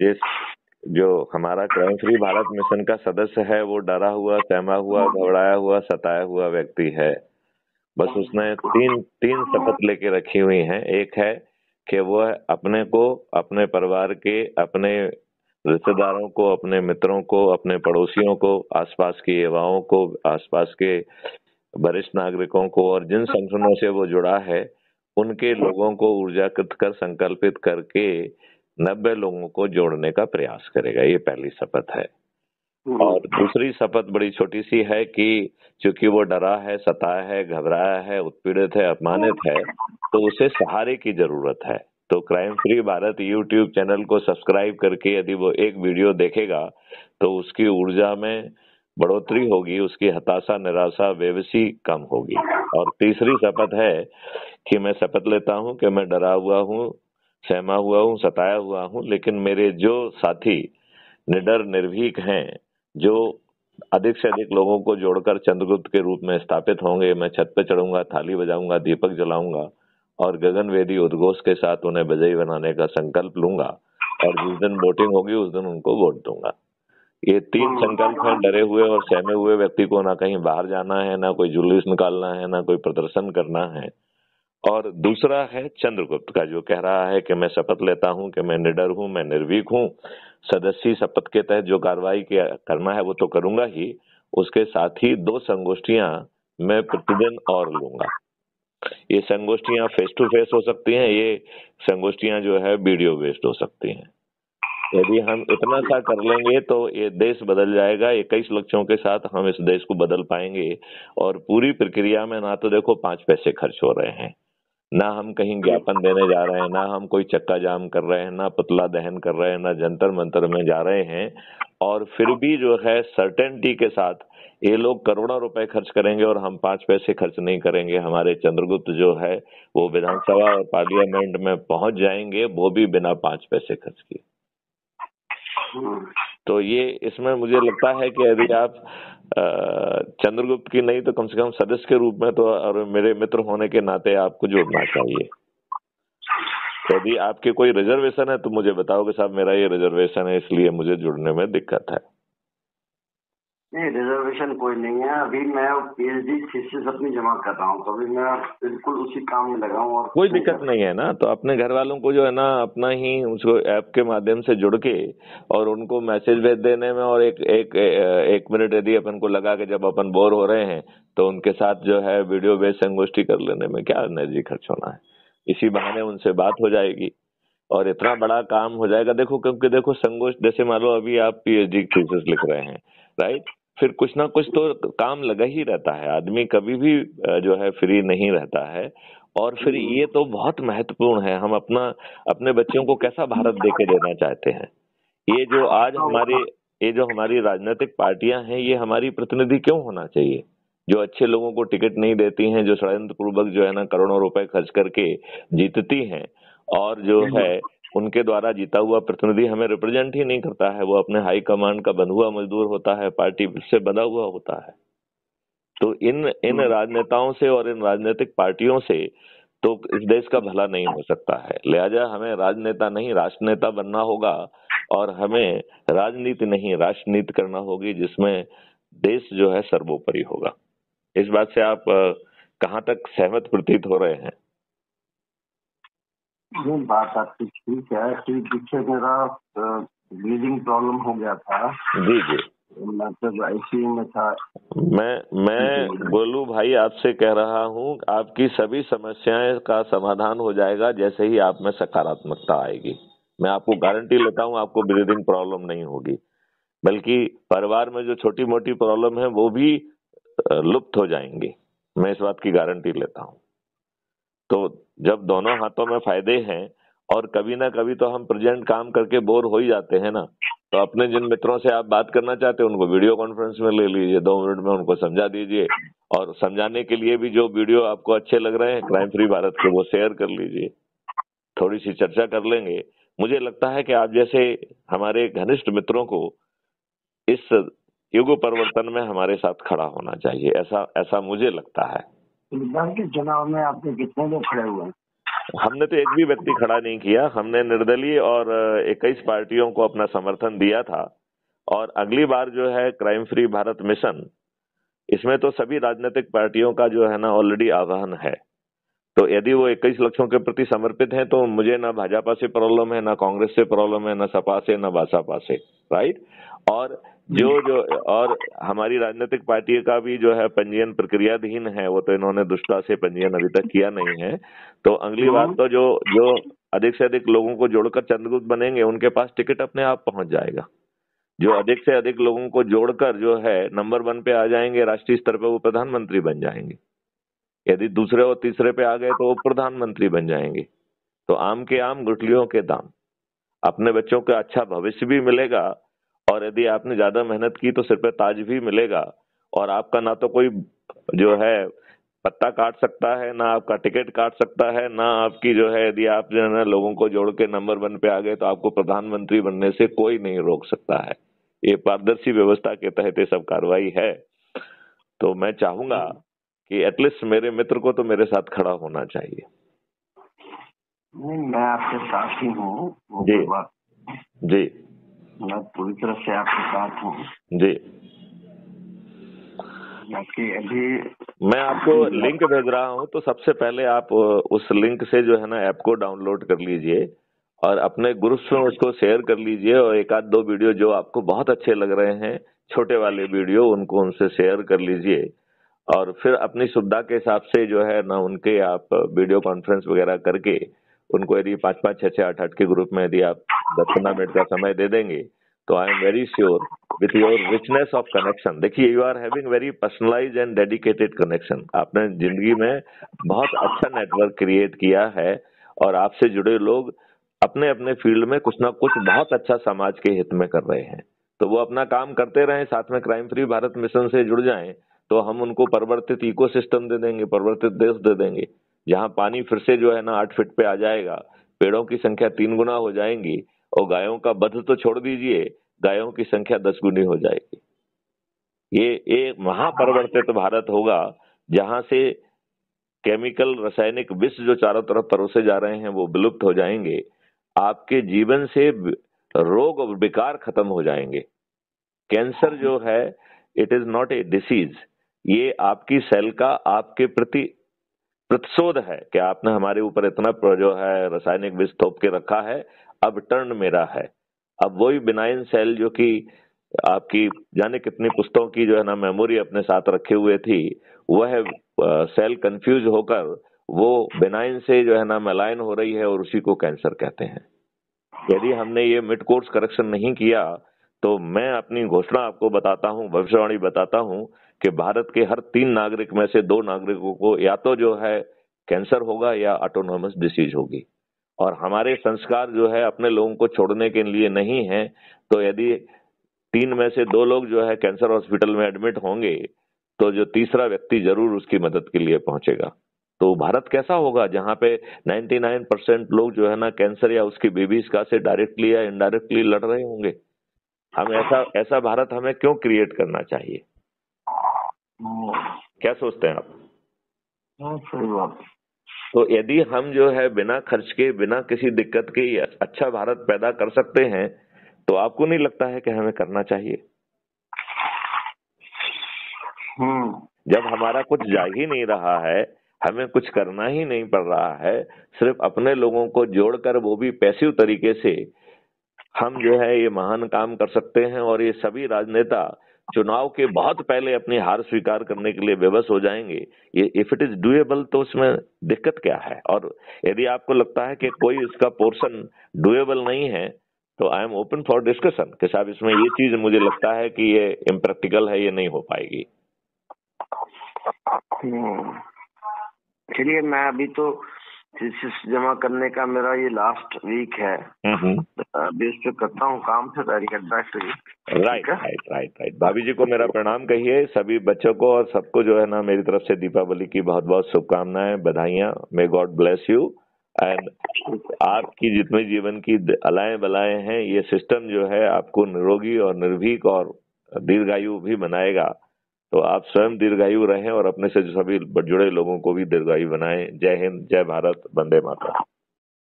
जिस जो हमारा क्राइम फ्री भारत मिशन का सदस्य है वो डरा हुआ, सहमा हुआ, घबराया हुआ, सताया हुआ व्यक्ति है। बस उसने तीन शपथ लेके रखी हुई हैं। एक है कि वह अपने को, अपने परिवार के, अपने रिश्तेदारों को, अपने मित्रों को, अपने पड़ोसियों को, आसपास की युवाओं को, आसपास के वरिष्ठ नागरिकों को और जिन संगठनों से वो जुड़ा है उनके लोगों को ऊर्जाकृत कर, संकल्पित करके 90 लोगों को जोड़ने का प्रयास करेगा। ये पहली शपथ है। और दूसरी शपथ बड़ी छोटी सी है कि चूंकि वो डरा है, सताया है, घबराया है, उत्पीड़ित है, अपमानित है, तो उसे सहारे की जरूरत है। तो crime free Bharat YouTube channel को सब्सक्राइब करके यदि वो एक वीडियो देखेगा तो उसकी ऊर्जा में बढ़ोतरी होगी, उसकी हताशा, निराशा, बेबसी कम होगी। और तीसरी शपथ है कि मैं शपथ लेता हूं कि मैं डरा हुआ हूं, सहमा हुआ हूं, सताया हुआ हूं, लेकिन मेरे जो साथी निडर, निर्भीक हैं, जो अधिक से अधिक लोगों को जोड़कर चंद्रगुप्त के रूप में स्थापित होंगे, मैं छत पे चढ़ूंगा, थाली बजाऊंगा, दीपक जलाऊंगा और गगनवेदी उद्घोष के साथ उन्हें विजयी बनाने का संकल्प लूंगा और जिस दिन वोटिंग होगी उस दिन उनको वोट दूंगा। ये 3 संकल्प हैं। डरे हुए और सहमे हुए व्यक्ति को ना कहीं बाहर जाना है, ना कोई जुलूस निकालना है, ना कोई प्रदर्शन करना है। और दूसरा है चंद्रगुप्त का, जो कह रहा है कि मैं शपथ लेता हूं कि मैं निडर हूं, मैं निर्भीक हूं, सदस्य शपथ के तहत जो कार्रवाई करना है वो तो करूंगा ही, उसके साथ ही 2 संगोष्ठियां मैं प्रतिदिन और लूंगा। ये संगोष्ठियां फेस टू फेस हो सकती हैं, ये संगोष्ठियां जो है वीडियो बेस्ड हो सकती हैं। यदि हम इतना सा कर लेंगे तो ये देश बदल जाएगा। 21 लक्ष्यों के साथ हम इस देश को बदल पाएंगे। और पूरी प्रक्रिया में ना तो देखो 5 पैसे खर्च हो रहे हैं, ना हम कहीं ज्ञापन देने जा रहे हैं, ना हम कोई चक्का जाम कर रहे हैं, ना पुतला दहन कर रहे हैं, ना जंतर मंतर में जा रहे हैं। और फिर भी जो है सर्टेनिटी के साथ ये लोग करोड़ों रुपए खर्च करेंगे और हम 5 पैसे खर्च नहीं करेंगे। हमारे चंद्रगुप्त जो है वो विधानसभा और पार्लियामेंट में पहुंच जाएंगे, वो भी बिना 5 पैसे खर्च किए। तो ये इसमें मुझे लगता है कि यदि आप चंद्रगुप्त की नहीं तो कम से कम सदस्य के रूप में तो, और मेरे मित्र होने के नाते आपको जुड़ना चाहिए। यदि आपके कोई रिजर्वेशन है तो मुझे बताओ कि साहब मेरा ये रिजर्वेशन है इसलिए मुझे जुड़ने में दिक्कत है। नहीं, रिजर्वेशन कोई नहीं है। अभी मैं पीएचडी थीसिस अपनी जमा कर रहा हूँ, तो अभी मैं बिल्कुल उसी काम में लगा हूँ और कोई दिक्कत नहीं है ना। तो अपने घर वालों को जो है ना अपना ही उसको ऐप के माध्यम से जुड़ के और उनको मैसेज भेज देने में और एक मिनट यदि अपन को लगा कि जब अपन बोर हो रहे हैं तो उनके साथ जो है वीडियो बेस्ड संगोष्ठी कर लेने में क्या एनर्जी खर्च होना है। इसी बहाने उनसे बात हो जाएगी और इतना बड़ा काम हो जाएगा। देखो क्योंकि देखो संगोष्ठी जैसे मान लो अभी आप पीएचडी थीसिस लिख रहे हैं, राइट, फिर कुछ ना कुछ तो काम लगा ही रहता है। आदमी कभी भी जो है फ्री नहीं रहता है। और फिर ये तो बहुत महत्वपूर्ण है, हम अपने बच्चों को कैसा भारत देके देना चाहते हैं। ये जो हमारी राजनीतिक पार्टियां हैं ये हमारी प्रतिनिधि क्यों होना चाहिए। जो अच्छे लोगों को टिकट नहीं देती हैं, जो षड्यंत्र पूर्वक जो है ना करोड़ों रुपए खर्च करके जीतती हैं और जो है उनके द्वारा जीता हुआ प्रतिनिधि हमें रिप्रेजेंट ही नहीं करता है, वो अपने हाई कमांड का बंधुआ मजदूर होता है, पार्टी से बंधा हुआ होता है। तो इन राजनेताओं से और इन राजनीतिक पार्टियों से तो इस देश का भला नहीं हो सकता है। लिहाजा हमें राजनेता नहीं राष्ट्रनेता बनना होगा और हमें राजनीति नहीं राष्ट्रनीति करना होगी जिसमें देश जो है सर्वोपरि होगा। इस बात से आप कहाँ तक सहमत प्रतीत हो रहे हैं? ये बात आपकी ठीक है कि पीछे मेरा ब्लीडिंग प्रॉब्लम हो गया था। जी जी, मतलब आईसीयू में था। मैं गोलू भाई आपसे कह रहा हूँ आपकी सभी समस्याएं का समाधान हो जाएगा जैसे ही आप में सकारात्मकता आएगी। मैं आपको गारंटी लेता हूँ आपको ब्रीदिंग प्रॉब्लम नहीं होगी, बल्कि परिवार में जो छोटी मोटी प्रॉब्लम है वो भी लुप्त हो जाएंगी। मैं इस बात की गारंटी लेता हूँ। तो जब दोनों हाथों में फायदे हैं और कभी ना कभी तो हम प्रेजेंट काम करके बोर हो ही जाते हैं ना, तो अपने जिन मित्रों से आप बात करना चाहते हैं उनको वीडियो कॉन्फ्रेंस में ले लीजिए, 2 मिनट में उनको समझा दीजिए। और समझाने के लिए भी जो वीडियो आपको अच्छे लग रहे हैं क्राइम फ्री भारत के वो शेयर कर लीजिए, थोड़ी सी चर्चा कर लेंगे। मुझे लगता है कि आप जैसे हमारे घनिष्ठ मित्रों को इस युग परिवर्तन में हमारे साथ खड़ा होना चाहिए, ऐसा मुझे लगता है। विधान के चुनाव में आपके कितने लोग खड़े हुए हैं? हमने तो एक भी व्यक्ति खड़ा नहीं किया। हमने निर्दलीय और 21 पार्टियों को अपना समर्थन दिया था। और अगली बार जो है क्राइम फ्री भारत मिशन, इसमें तो सभी राजनीतिक पार्टियों का जो है ना ऑलरेडी आह्वान है। तो यदि वो 21 लक्ष्यों के प्रति समर्पित हैं तो मुझे ना भाजपा से प्रॉब्लम है, ना कांग्रेस से प्रॉब्लम है, ना सपा से, ना बसपा से, राइट। और जो जो और हमारी राजनीतिक पार्टी का भी जो है पंजीयन प्रक्रियाधीन है, वो तो इन्होंने दुष्टता से पंजीयन अभी तक किया नहीं है। तो अगली बार तो जो जो अधिक से अधिक लोगों को जोड़कर चंद्रगुप्त बनेंगे उनके पास टिकट अपने आप पहुंच जाएगा। जो अधिक से अधिक लोगों को जोड़कर जो है नंबर 1 पे आ जाएंगे राष्ट्रीय स्तर पे, वो प्रधानमंत्री बन जाएंगे। यदि दूसरे और तीसरे पे आ गए तो वो प्रधानमंत्री बन जाएंगे। तो आम के आम गुठलियों के दाम, अपने बच्चों का अच्छा भविष्य भी मिलेगा, और यदि आपने ज्यादा मेहनत की तो सिर पे ताज भी मिलेगा। और आपका ना तो कोई जो है पत्ता काट सकता है, ना आपका टिकट काट सकता है, ना आपकी जो है, यदि आप जो है ना लोगों को जोड़ के नंबर 1 पे आ गए तो आपको प्रधानमंत्री बनने से कोई नहीं रोक सकता है। ये पारदर्शी व्यवस्था के तहत ये सब कार्रवाई है। तो मैं चाहूंगा कि एटलीस्ट मेरे मित्र को तो मेरे साथ खड़ा होना चाहिए। नहीं, मैं आपके साथ ही हूँ। जी जी, मैं पूरी तरह से आपके साथ हूँ जी। बाकी अभी मैं आपको लिंक भेज रहा हूँ, तो सबसे पहले आप उस लिंक से जो है ना ऐप को डाउनलोड कर लीजिए और अपने ग्रुप्स में उसको शेयर कर लीजिए। और एक आध दो वीडियो जो आपको बहुत अच्छे लग रहे हैं, छोटे वाले वीडियो, उनको उनसे शेयर कर लीजिए। और फिर अपनी सुविधा के हिसाब से जो है ना उनके आप वीडियो कॉन्फ्रेंस वगैरह करके उनको यदि 5-5, 6-6, 8-8 के ग्रुप में यदि आप 10-15 मिनट का समय दे देंगे तो I am very sure with your richness of connection, देखिए you are having very personalize and dedicated connection. आपने जिंदगी में बहुत अच्छा नेटवर्क क्रिएट किया है और आपसे जुड़े लोग अपने अपने फील्ड में कुछ ना कुछ बहुत अच्छा समाज के हित में कर रहे हैं। तो वो अपना काम करते रहें, साथ में क्राइम फ्री भारत मिशन से जुड़ जाएं, तो हम उनको परिवर्तित इकोसिस्टम दे देंगे, परिवर्तित देश दे देंगे, जहां पानी फिर से जो है ना 8 फीट पे आ जाएगा, पेड़ों की संख्या 3 गुना हो जाएंगी, और गायों का वध तो छोड़ दीजिए, गायों की संख्या 10 गुनी हो जाएगी। ये महापरिवर्तित भारत होगा, जहां से केमिकल रासायनिक विष जो चारों तरफ परोसे जा रहे हैं वो विलुप्त हो जाएंगे। आपके जीवन से रोग और विकार खत्म हो जाएंगे। कैंसर जो है, it is not a disease, ये आपकी सेल का आपके प्रति प्रतिशोध है कि आपने हमारे ऊपर इतना जो है रासायनिक विष थोप के रखा है, अब टर्न मेरा है। अब वही बिनाइन सेल जो कि आपकी जाने कितनी पुस्तकों की जो है ना मेमोरी अपने साथ रखे हुए थी, वह सेल कंफ्यूज होकर वो बिनाइन से जो है ना मेलाइन हो रही है और उसी को कैंसर कहते हैं। यदि हमने ये मिड कोर्स करेक्शन नहीं किया तो मैं अपनी घोषणा आपको बताता हूं, भविष्यवाणी बताता हूं कि भारत के हर 3 नागरिक में से 2 नागरिकों को या तो जो है कैंसर होगा या ऑटोनोमस डिसीज होगी। और हमारे संस्कार जो है अपने लोगों को छोड़ने के लिए नहीं है। तो यदि 3 में से 2 लोग जो है कैंसर हॉस्पिटल में एडमिट होंगे तो जो तीसरा व्यक्ति जरूर उसकी मदद के लिए पहुंचेगा। तो भारत कैसा होगा जहां पे 99% लोग जो है ना कैंसर या उसकी बेबीज का से डायरेक्टली या इनडायरेक्टली लड़ रहे होंगे। हम ऐसा भारत हमें क्यों क्रिएट करना चाहिए? क्या सोचते हैं आप? सही बात। तो यदि हम जो है बिना खर्च के, बिना किसी दिक्कत के अच्छा भारत पैदा कर सकते हैं, तो आपको नहीं लगता है कि हमें करना चाहिए? जब हमारा कुछ जा ही नहीं रहा है, हमें कुछ करना ही नहीं पड़ रहा है, सिर्फ अपने लोगों को जोड़कर, वो भी पैसिव तरीके से, हम जो है ये महान काम कर सकते हैं। और ये सभी राजनेता चुनाव के बहुत पहले अपनी हार स्वीकार करने के लिए विवश हो जाएंगे। ये इफ इट इज डुएबल तो उसमें दिक्कत क्या है? और यदि आपको लगता है कि कोई इसका पोर्शन डुएबल नहीं है तो I am open for discussion कि साहब इसमें ये चीज मुझे लगता है कि ये इम्प्रैक्टिकल है, ये नहीं हो पाएगी। चलिए, मैं अभी तो थीसिस जमा करने का मेरा ये लास्ट वीक है, अभी इस पे करता हूँ काम, फिर I get back to you. Right. भाभी जी को मेरा प्रणाम कहिए, सभी बच्चों को और सबको जो है ना मेरी तरफ से दीपावली की बहुत बहुत शुभकामनाएं, बधाइयां। May God bless you. And आपकी जितने जीवन की अलाएं बलाएं हैं, ये सिस्टम जो है आपको निरोगी और निर्भीक और दीर्घायु भी बनाएगा। तो आप स्वयं दीर्घायु रहें और अपने से जो सभी जुड़े लोगों को भी दीर्घायु बनाएं। जय हिंद, जय भारत, वंदे मातरम।